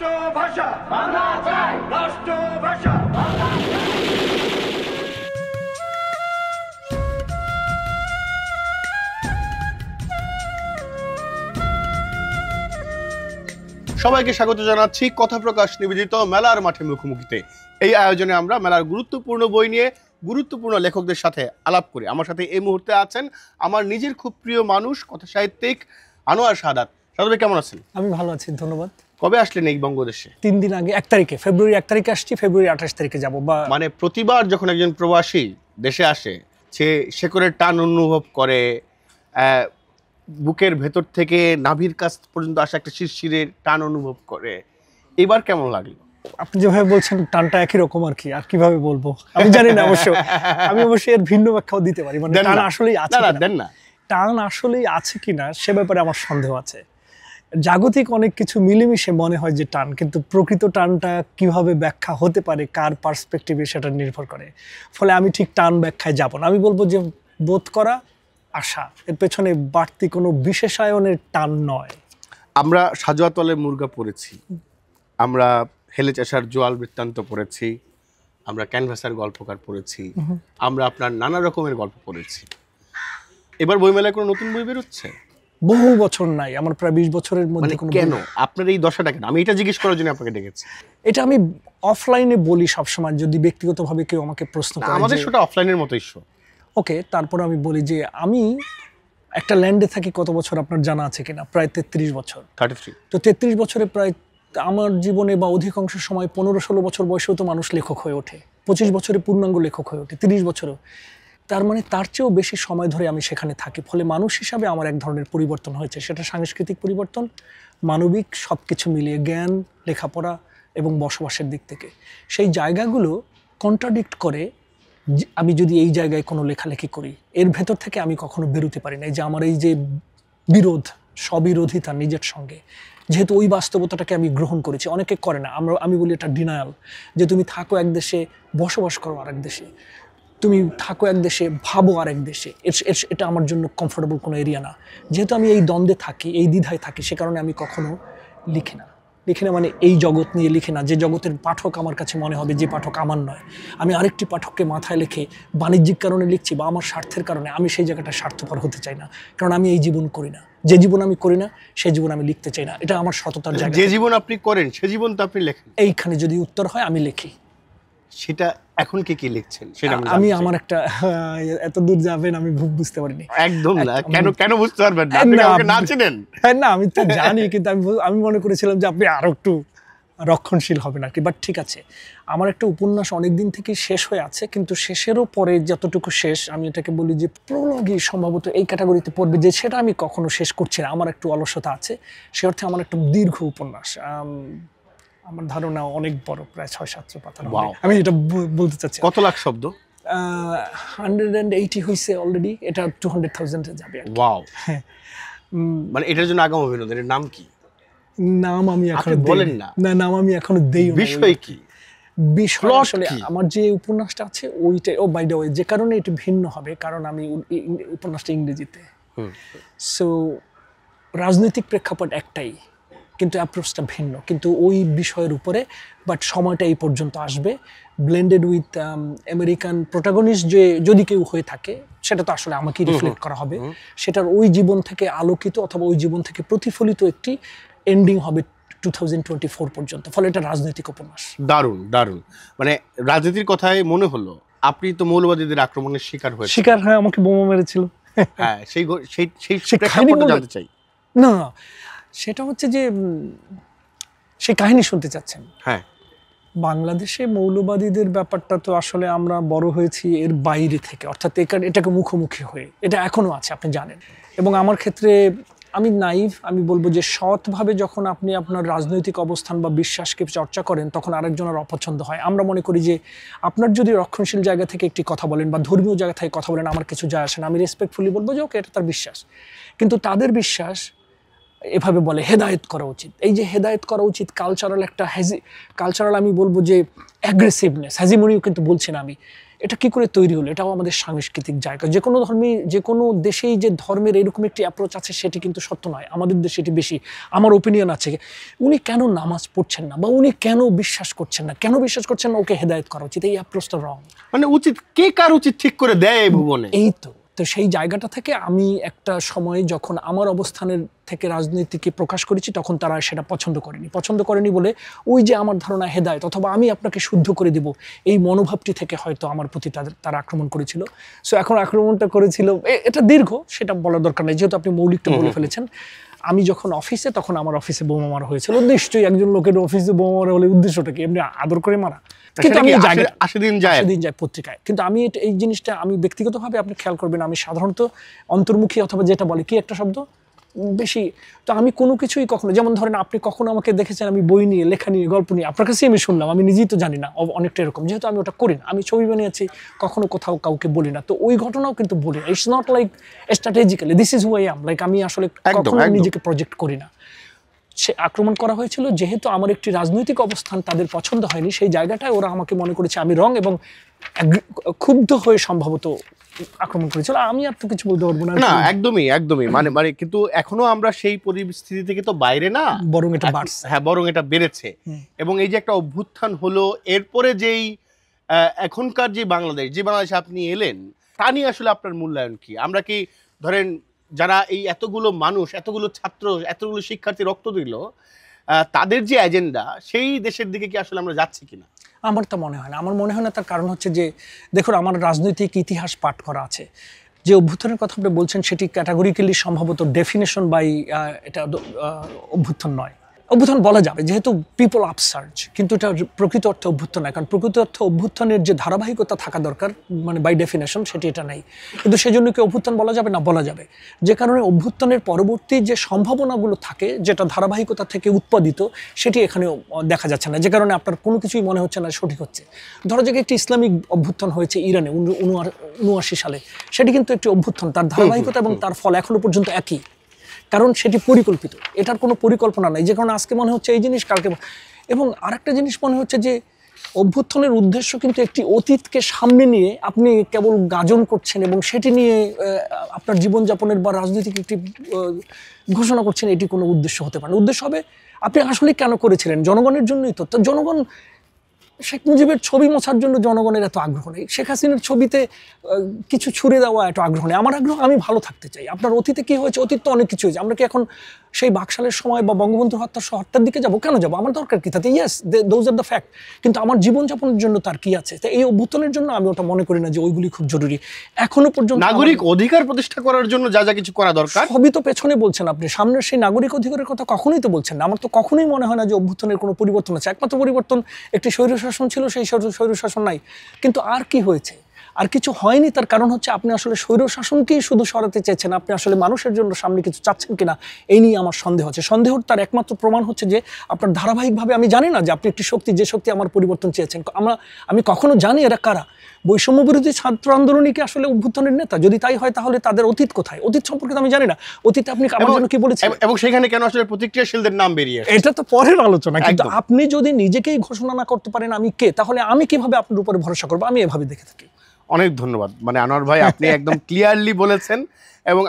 রাষ্ট্রভাষা বাংলা চাই, রাষ্ট্রভাষা বাংলা চাই। সবাইকে স্বাগত জানাচ্ছি কথা প্রকাশ নিবেদিত মেলার মাঠে মুখোমুখিতে। এই আয়োজনে আমরা মেলার গুরুত্বপূর্ণ বই নিয়ে গুরুত্বপূর্ণ লেখকদের সাথে আলাপ করি। আমার সাথে এই মুহূর্তে আছেন আমার নিজের খুব প্রিয় মানুষ, কথা সাহিত্যিক আনোয়ার সাদাত। সাদাত ভাই কেমন আছেন? আমি ভালো আছি, ধন্যবাদ। কবে আসলেন এই বঙ্গদেশে? 3 দিন আগে, 1 তারিখে, ফেব্রুয়ারি 1 তারিখে আসছি, ফেব্রুয়ারি 28 তারিখে যাব। মানে প্রতিবার যখন একজন প্রবাসী দেশে আসে সে শেকড়ের টান অনুভব করে, বুকের ভেতর থেকে নাভির কাছ পর্যন্ত আসা একটা শিরশিরের টান অনুভব করে। এবার কেমন লাগলো? আপনি যেভাবে বলছেন টানটা একই রকম আর কি, আর কিভাবে বলবো আমি জানি না। আমি অবশ্যই এর ভিন্ন ব্যাখ্যাও দিতে পারি। মানে টান আসলেই আছে কিনা, টান আসলেই আছে কিনা সে ব্যাপারে আমার সন্দেহ আছে। জাগতিক অনেক কিছু মিলেমিশে মনে হয় যে টান, কিন্তু প্রকৃত টানটা কিভাবে ব্যাখ্যা হতে পারে কার পার্সপেক্টিভে সেটা নির্ভর করে। ফলে আমি ঠিক টান ব্যাখ্যায় যাব না। আমি বলবো যে বোধ করা, আশা, এর পেছনে বাড়তি কোনো বিশেষায়নের টান নয়। আমরা সাজোয়াতলে মুরগা পড়েছি, আমরা হেলে চাষার জোয়াল বৃত্তান্ত পড়েছি, আমরা ক্যানভাসার গল্পকার পড়েছি, আমরা আপনার নানা রকমের গল্প পড়েছি। এবার বইমেলায় কোনো নতুন বই বেরোচ্ছে? বহু বছর নাই, আমার প্রায় 20 বছরের মধ্যে। কোনো কেন আপনার এই দশাটা কেন? আমি এটা জিজ্ঞেস করার জন্য আপনাকে ডেকেছি। এটা আমি অফলাইনে বলি সবসময়, যদি ব্যক্তিগতভাবে কেউ আমাকে প্রশ্ন করে। আমাদের শোটা অফলাইনের মতোই শো। ওকে, তারপর আমি বলি যে আমি একটা ল্যান্ডে থাকি কত বছর আপনার জানা আছে কিনা? প্রায় 33 বছর। 33। তো 33 বছরে প্রায় আমার জীবনে বা অধিকাংশ সময় 15-16 বছর বয়সেও তো মানুষ লেখক হয়ে ওঠে, 25 বছরে পূর্ণাঙ্গ লেখক হয়ে ওঠে, 30 বছরও। তার মানে তার চেয়েও বেশি সময় ধরে আমি সেখানে থাকি। ফলে মানুষ হিসাবে আমার এক ধরনের পরিবর্তন হয়েছে। সেটা সাংস্কৃতিক পরিবর্তন, মানবিক, সব কিছু মিলিয়ে জ্ঞান, লেখাপড়া এবং বসবাসের দিক থেকে। সেই জায়গাগুলো কন্ট্রাডিক্ট করে আমি যদি এই জায়গায় কোনো লেখালেখি করি, এর ভেতর থেকে আমি কখনো বেরোতে পারি না। এই যে আমার এই যে বিরোধ, স্ববিরোধিতা নিজের সঙ্গে, যেহেতু ওই বাস্তবতাটাকে আমি গ্রহণ করেছি, অনেকে করে না। আমি বলি এটা ডিনায়াল, যে তুমি থাকো এক দেশে, বসবাস করো আরেক দেশে, তুমি থাকো এক দেশে, ভাবো আরেক দেশে। এটা আমার জন্য কমফোর্টেবল কোনো এরিয়া না। যেহেতু আমি এই দ্বন্দ্বে থাকি, এই দ্বিধায় থাকি, সে কারণে আমি কখনো লিখি না। মানে এই জগৎ নিয়ে লিখি না যে জগতের পাঠক আমার কাছে মনে হবে যে পাঠক আমার নয়। আমি আরেকটি পাঠককে মাথায় রেখে বাণিজ্যিক কারণে লিখছি বা আমার স্বার্থের কারণে, আমি সেই জায়গাটা স্বার্থপর হতে চাই না। কারণ আমি এই জীবন করি না, যে জীবন আমি করি না সেই জীবন আমি লিখতে চাই না। এটা আমার সততার জায়গা। যে জীবন আপনি করেন সে জীবন তো আপনি লেখেন। এইখানে যদি উত্তর হয় আমি লিখি। সেটা এখন কি লিখছেন সেটা আমি আমার একটা এত দূর যাবেন আমি বুঝতে পারিনি একদম না। কেন বুঝতে পারবেন না? আপনি আমাকে না চিনেন? না, আমি তো জানি, কিন্তু আমি মনে করেছিলাম যে আপনি আরো একটু রক্ষণশীল হবেন আর কি। বাট ঠিক আছে, আমার একটা উপন্যাস অনেকদিন থেকে শেষ হয়ে আছে, কিন্তু শেষেরও পরে যতটুকু শেষ, আমি এটাকে বলি যে প্রোলগই সম্ভবত এই ক্যাটাগরিতে পড়বে, যে সেটা আমি কখনো শেষ করছি না। আমার একটু অলসতা আছে, সে অর্থে আমার একটা দীর্ঘ উপন্যাস, আমার ধারণা অনেক বড়, প্রায় 600-700 পাতা। আমি এটা বলতে চাচ্ছি। কত লাখ শব্দ? 180 হয়েছে অলরেডি, এটা 200,000 যাবে। ওয়াও। মানে এটার জন্য আগাম অভিনন্দন। এর নাম কি? নাম আমি এখনো বলেন না। নাম আমি এখনো দেই। বিষয় কি? বিষয় আসলে আমার যে উপন্যাসটা আছে ওইটাই। ও বাই দ্য ওয়ে, যে কারণে এটা ভিন্ন হবে, কারণ আমি উপন্যাসটা ইংরেজিতে। সো রাজনৈতিক প্রেক্ষাপট একটাই, কিন্তু অ্যাপ্রোচটা ভিন্ন, কিন্তু ওই বিষয়ের উপরে। বাট সময়টা এই পর্যন্ত আসবে, ব্লেন্ডেড উইথ আমেরিকান প্রোটাগনিস্ট। যে যদি কেউ হয়ে থাকে সেটা তো আসলে আমাকে রিফ্লেক্ট করা হবে। সেটার ওই জীবন থেকে আলোকিত অথবা ওই জীবন থেকে প্রতিফলিত একটি এন্ডিং হবে 2024 পর্যন্ত। ফলে এটা রাজনৈতিক উপন্যাস। দারুণ দারুণ। মানে রাজনীতির কথায় মনে হলো আপনি তো মৌলবাদীদের আক্রমণের শিকার হয়েছে। হ্যাঁ, আমাকে বোমা মেরেছিল। হ্যাঁ, সেই প্রেক্ষাপটে জানতে চাই। না, সেটা হচ্ছে যে সেই কাহিনী শুনতে চাচ্ছেন। হ্যাঁ, বাংলাদেশে মৌলবাদীদের ব্যাপারটা তো আসলে আমরা বড় হয়েছি এর বাইরে থেকে, অর্থাৎ এটাকে মুখোমুখি হয়ে, এটা এখনো আছে আপনি জানেন। এবং আমার ক্ষেত্রে আমি নাইভ, আমি বলবো যে সৎভাবে যখন আপনি আপনার রাজনৈতিক অবস্থান বা বিশ্বাসকে চর্চা করেন, তখন আরেকজনের অপছন্দ হয়। আমরা মনে করি যে আপনার যদি রক্ষণশীল জায়গা থেকে একটি কথা বলেন বা ধর্মীয় জায়গা থেকে কথা বলেন, আমার কিছু যায় আসে না। আমি রেসপেক্টফুলি বলবো যে ওকে, এটা তার বিশ্বাস। কিন্তু তাদের বিশ্বাস এভাবে বলে হেদায়েত করা উচিত। এই যে হেদায়েত করা উচিত, কালচারাল একটা কালচারাল, আমি বলবো যে অ্যাগ্রেসিভনেস, হ্যাজিমনিও কিন্তু বলছি না আমি, এটা কি করে তৈরি হলো? এটাও আমাদের সাংস্কৃতিক জায়গা। যে কোনো ধর্মে, যে কোনো দেশেই যে ধর্মের এরকম একটি অ্যাপ্রোচ আছে সেটি কিন্তু সত্য নয়। আমাদের দেশে এটি বেশি। আমার ওপিনিয়ন আছে, উনি কেন নামাজ পড়ছেন না বা উনি কেন বিশ্বাস করছেন না, ওকে হেদায়েত করা উচিত। এই অ্যাপ্রোচটা রং। মানে উচিত কে কার উচিত ঠিক করে দেয় এই ভুবনে। এই তো সেই জায়গাটা থেকে আমি একটা সময় যখন আমার অবস্থানের থেকে রাজনীতিকে প্রকাশ করেছি, তখন তারা সেটা পছন্দ করেনি বলে ওই যে আমার ধারণা হেদায়েত অথবা আমি আপনাকে শুদ্ধ করে দিব, এই মনোভাবটি থেকে হয়তো আমার প্রতি তারা আক্রমণ করেছিল। সো এখন আক্রমণটা করেছিল, এটা দীর্ঘ, সেটা বলার দরকার নেই, যেহেতু আপনি মৌলিকটা বলে ফেলেছেন। আমি যখন অফিসে, তখন আমার অফিসে বোমা মারা হয়েছিল। নিশ্চয়ই একজন লোকের অফিসে বোমা মারা হলে উদ্দেশ্যটা কি? এমনি আদর করে মারা? কিন্তু আমি 80 দিন যায় পত্রিকায়। কিন্তু আমি এই জিনিসটা আমি ব্যক্তিগতভাবে, আপনি খেয়াল করবেন, আমি সাধারণত অন্তর্মুখী অথবা যেটা বলে কি একটা শব্দ বেশি, তো আমি কোনো কিছুই কখনো, যেমন ধরেন আপনি কখনো আমাকে দেখেছেন আমি বই নিয়ে, লেখা নিয়ে, গল্প নিয়ে, আপনার কাছেই আমি শুনলাম, আমি নিজেই তো জানি না, অনেকটা এরকম, যেহেতু আমি ওটা করি না, আমি ছবি বানিয়েছি, কখনো কোথাও কাউকে বলি না, তো ওই ঘটনাও কিন্তু বলি না। It's not like strategically this is who I am, like আমি আসলে কখনো নিজেকে প্রজেক্ট করি না। সে আক্রমণ করা হয়েছিল যেহেতু আমার একটি রাজনৈতিক অবস্থান তাদের পছন্দ হয়নি, সেই জায়গাটায় ওরা আমাকে মনে করেছে আমি রং, এবং ক্ষুব্ধ হয়ে সম্ভবত আক্রমণ করেছিল। আমি আর তো কিছু বলতে পারবো না। না, একদমই মানে কিন্তু এখনো আমরা সেই পরিস্থিতি থেকে তো বাইরে না, বরং এটা বাড়ছে। হ্যাঁ, বরং এটা বেড়েছে। এবং এই যে একটা অভ্যুত্থান হলো, এরপরে যেই এখনকার যে বাংলাদেশে আপনি এলেন, তা নিয়ে আসলে আপনার মূল্যায়ন কি? আমরা কি ধরেন যারা এই এতগুলো মানুষ, এতগুলো ছাত্র, এতগুলো শিক্ষার্থী রক্ত দিল, তাদের যে এজেন্ডা, সেই দেশের দিকে কি আসলে আমরা যাচ্ছি কিনা? আমার তো মনে হয় না। আমার মনে হয় না, তার কারণ হচ্ছে যে দেখুন, আমার রাজনৈতিক ইতিহাস পাঠ করা আছে। যে অভ্যুত্থানের কথা আপনি বলছেন সেটি ক্যাটাগরিক্যালি সম্ভবত ডেফিনেশন বাই এটা অভ্যুত্থান নয়। অভ্যুত্থান বলা যাবে যেহেতু পিপল আপসার্জ, কিন্তু এটা প্রকৃত অর্থে অভ্যুত্থান নয়, কারণ প্রকৃত অর্থে অভ্যুত্থানের যে ধারাবাহিকতা থাকা দরকার, মানে বাই ডেফিনেশন, সেটি এটা নেই। কিন্তু সেজন্য কি অভ্যুত্থান বলা যাবে না? বলা যাবে। যে কারণে অভ্যুত্থানের পরবর্তী যে সম্ভাবনাগুলো থাকে, যেটা ধারাবাহিকতা থেকে উৎপাদিত, সেটি এখানে দেখা যাচ্ছে না, যে কারণে আপনার কোনো কিছুই মনে হচ্ছে না সঠিক হচ্ছে। ধরো যে একটি ইসলামিক অভ্যুত্থান হয়েছে ইরানে 79 সালে, সেটি কিন্তু একটি অভ্যুত্থান, তার ধারাবাহিকতা এবং তার ফল এখনো পর্যন্ত একই, কারণ সেটি পরিকল্পিত। এটার কোনো পরিকল্পনা নাই, যে কারণে আজকে মনে হচ্ছে এই জিনিস, কালকে। এবং আরেকটা জিনিস মনে হচ্ছে যে অভ্যুত্থানের উদ্দেশ্য কিন্তু একটি অতীতকে সামনে নিয়ে আপনি কেবল গাজন করছেন এবং সেটি নিয়ে আপনার জীবনযাপনের বা রাজনৈতিক একটি ঘোষণা করছেন, এটি কোনো উদ্দেশ্য হতে পারে না। উদ্দেশ্য হবে আপনি আসলে কেন করেছিলেন? জনগণের জন্যই তো। জনগণ, শেখ মুজিবের ছবি মোছার জন্য জনগণের এত আগ্রহ নেই, শেখ হাসিনার ছবিতে কিছু ছুড়ে দেওয়া এত আগ্রহ নেই। আমার আগ্রহ আমি ভালো থাকতে চাই। আপনার অতীতে কি হয়েছে? অতীত তো অনেক কিছু হয়েছে। আমরা কি এখন সেই বাকশালের সময় বা বঙ্গবন্ধুর হত্যার দিকে যাবো? কেন যাবো? আমার দরকার কি তাতে? Yes, those are the fact, কিন্তু আমার জীবনযাপনের জন্য তার কি আছে? তো এই অভ্যুত্থানের জন্য আমি ওটা মনে করি না যে ওইগুলি খুব জরুরি এখনো পর্যন্ত। নাগরিক অধিকার প্রতিষ্ঠা করার জন্য যা যা কিছু করা দরকার সবই তো পেছনে বলছেন আপনি, সামনের সেই নাগরিক অধিকারের কথা কখনোই তো বলছেন না। আমার তো কখনোই মনে হয় না যে অভ্যুত্থানের কোনো পরিবর্তন আছে। একমাত্র পরিবর্তন একটি স্বৈরশাসন ছিল, সেই স্বৈরশাসন নাই। কিন্তু আর কি হয়েছে? আর কিছু হয়নি। তার কারণ হচ্ছে আপনি আসলে স্বৈরশাসনকেই শুধু সরাতে চেয়েছেন, আপনি আসলে মানুষের জন্য সামনে কিছু চাচ্ছেন কিনা এই নিয়ে আমার সন্দেহ আছে। সন্দেহর তার একমাত্র প্রমাণ হচ্ছে যে আপনার ধারাবাহিকভাবে, আমি জানি না যে আপনি একটি শক্তি, যে শক্তি আমার পরিবর্তন চেয়েছেন, আমি কখনো জানি এরা কারা। বৈষম্য বিরোধী ছাত্র আন্দোলনই কি আসলে অভ্যুত্থানের নেতা? যদি তাই হয় তাহলে তাদের অতীত কোথায়? অতীত সম্পর্কে আমি জানি না। অতীতে আপনি আমার জন্য কি বলেছেন? এবং সেখানে কেন আসলে প্রতিক্রিয়াশীলদের নাম বেরিয়ে আসে? এটা তো পরের আলোচনা। কিন্তু আপনি যদি নিজেকেই ঘোষণা না করতে পারেন আমি কে, তাহলে আমি কিভাবে আপনার উপরে ভরসা করবো? আমি এভাবে দেখে থাকি। অনেক ধন্যবাদ। মানে আনোয়ার ভাই, আপনি একদম ক্লিয়ারলি বলেছেন, এবং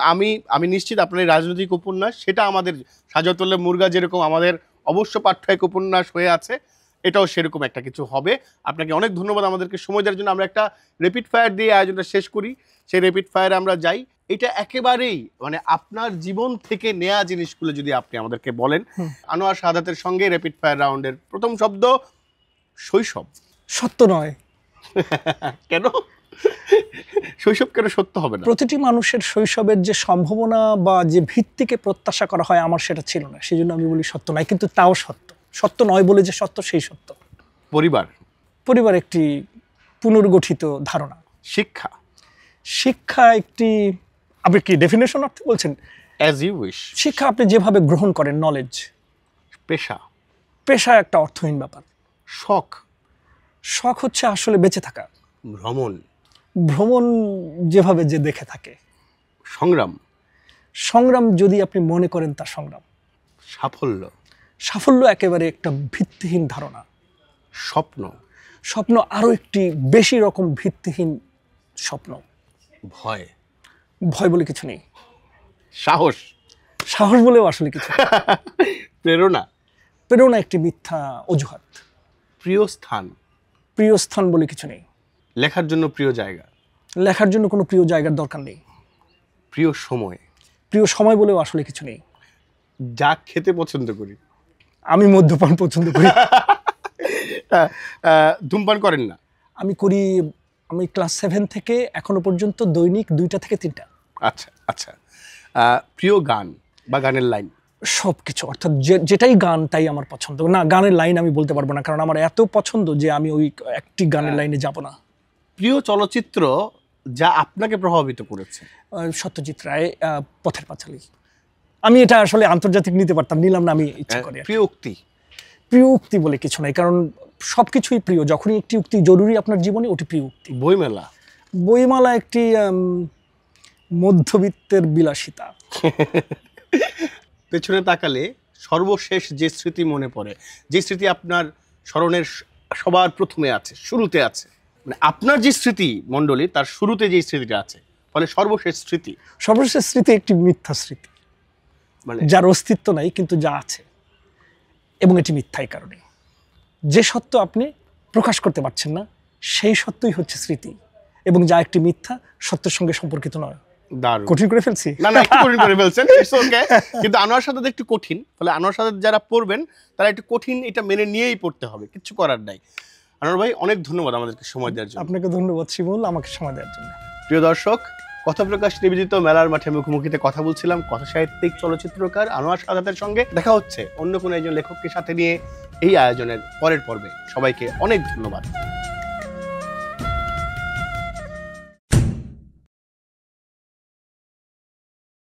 আমি নিশ্চিত আপনার এই রাজনৈতিক উপন্যাস, সেটা আমাদের সাজাতুল্লাহ মুরগা যেরকম আমাদের অবশ্য পাঠ্য এক উপন্যাস হয়ে আছে, এটাও সেরকম একটা কিছু হবে। আপনাকে অনেক ধন্যবাদ আমাদেরকে সময় দেওয়ার জন্য। আমরা একটা র্যাপিড ফায়ার দিয়ে আয়োজনটা শেষ করি। সেই র্যাপিড ফায়ারে আমরা যাই। এটা একেবারেই মানে আপনার জীবন থেকে নেয়া জিনিসগুলো যদি আপনি আমাদেরকে বলেন। আনোয়ার শাহাদাতের সঙ্গে র্যাপিড ফায়ার রাউন্ডের প্রথম শব্দ শৈশব। সত্য নয়। কেন শৈশব কেন সত্য হবে না? প্রতিটি মানুষের শৈশবের যে সম্ভাবনা বা যে ভিত্তিকে প্রত্যাশা করা হয়, আমার সেটা ছিল না, সেই জন্য আমি বলি সত্য নয়। কিন্তু তাও সত্য। সত্য নয় বলে যে সত্য, সেই সত্য। পরিবার একটি পুনর্গঠিত ধারণা। শিক্ষা একটি, আপনি কি ডেফিনেশন অর্থে বলছেন? As you wish. শিক্ষা আপনি যেভাবে গ্রহণ করেন, নলেজ। পেশা একটা অর্থহীন ব্যাপার। শখ হচ্ছে আসলে বেঁচে থাকা। ভ্রমণ যেভাবে যে দেখে থাকে। সংগ্রাম যদি আপনি মনে করেন তা সংগ্রাম। সাফল্য একেবারে একটা ভিত্তিহীন ধারণা। স্বপ্ন আরো একটি বেশি রকম ভিত্তিহীন স্বপ্ন। ভয়, ভয় বলে কিছু নেই, সাহস, সাহস বলেও আসলে কিছু নেই। প্রেরণা, প্রেরণা একটি মিথ্যা অজুহাত। প্রিয় স্থান, প্রিয় স্থান বলে কিছু নেই। লেখার জন্য প্রিয় জায়গা, লেখার জন্য কোনো প্রিয় জায়গার দরকার নেই। প্রিয় সময়, প্রিয় সময় বলেও আসলে কিছু নেই। যা খেতে পছন্দ করি। আমি মদ্যপান পছন্দ করি। ধূমপান করেন না? আমি করি। আমি ক্লাস 7 থেকে এখনো পর্যন্ত দৈনিক 2টা থেকে 3টা। আচ্ছা আচ্ছা। প্রিয় গান বা গানের লাইন? সব কিছু, অর্থাৎ যেটাই গান তাই আমার পছন্দ। না, গানের লাইন আমি বলতে পারবো না, কারণ আমার এত পছন্দ যে আমি ওই একটি গানের লাইনে যাব না। প্রিয় চলচ্চিত্র যা আপনাকে প্রভাবিত করেছে? সত্যজিৎ রায়, পথের পাঁচালী। আমি এটা আসলে আন্তর্জাতিক নিতে পারতাম, নিলাম না, আমি ইচ্ছা করি। প্রিয় উক্তি? প্রিয় উক্তি বলে কিছু নাই, কারণ সবকিছুই প্রিয়। যখনই একটি উক্তি জরুরি আপনার জীবনে, ওটি প্রিয় উক্তি। বইমেলা? বইমেলা একটি মধ্যবিত্তের বিলাসিতা। পেছনে তাকালে সর্বশেষ যে স্মৃতি মনে পড়ে, যে স্মৃতি আপনার স্মরণের সবার প্রথমে আছে, শুরুতে আছে, মানে আপনার যে স্মৃতি মণ্ডলী তার শুরুতে যে স্মৃতিটা আছে, ফলে সর্বশেষ স্মৃতি? সর্বশেষ স্মৃতি একটি মিথ্যা স্মৃতি, মানে যার অস্তিত্ব নাই কিন্তু যা আছে, এবং এটি মিথ্যাই কারণে। যে সত্য আপনি প্রকাশ করতে পারছেন না, সেই সত্যই হচ্ছে স্মৃতি, এবং যা একটি মিথ্যা, সত্যের সঙ্গে সম্পর্কিত নয়। দারুণ। কঠিন করে ফেলছি? না না, একটু কঠিন করে ফেলছেন, ইটস ওকে। কিন্তু আনোয়ার সাদাত একটু কঠিন, ফলে আনোয়ার সাদাত যারা পড়বেন তারা একটু কঠিন, এটা মেনে নিয়েই পড়তে হবে, কিচ্ছু করার নাই। আনোয়ার ভাই, অনেক ধন্যবাদ আমাদেরকে সময় দেওয়ার জন্য। আপনাকে ধন্যবাদ শিমুল, আমাকে সময় দেওয়ার জন্য। প্রিয় দর্শক, কথা প্রকাশ নিবেদিত মেলার মাঠে মুখোমুখিতে কথা বলছিলাম কথা সাহিত্যিক, চলচ্চিত্রকার আনোয়ার সাদাতের সঙ্গে। দেখা হচ্ছে অন্য কোনো একজন লেখককে সাথে নিয়ে এই আয়োজনের পরের পর্বে। সবাইকে অনেক ধন্যবাদ।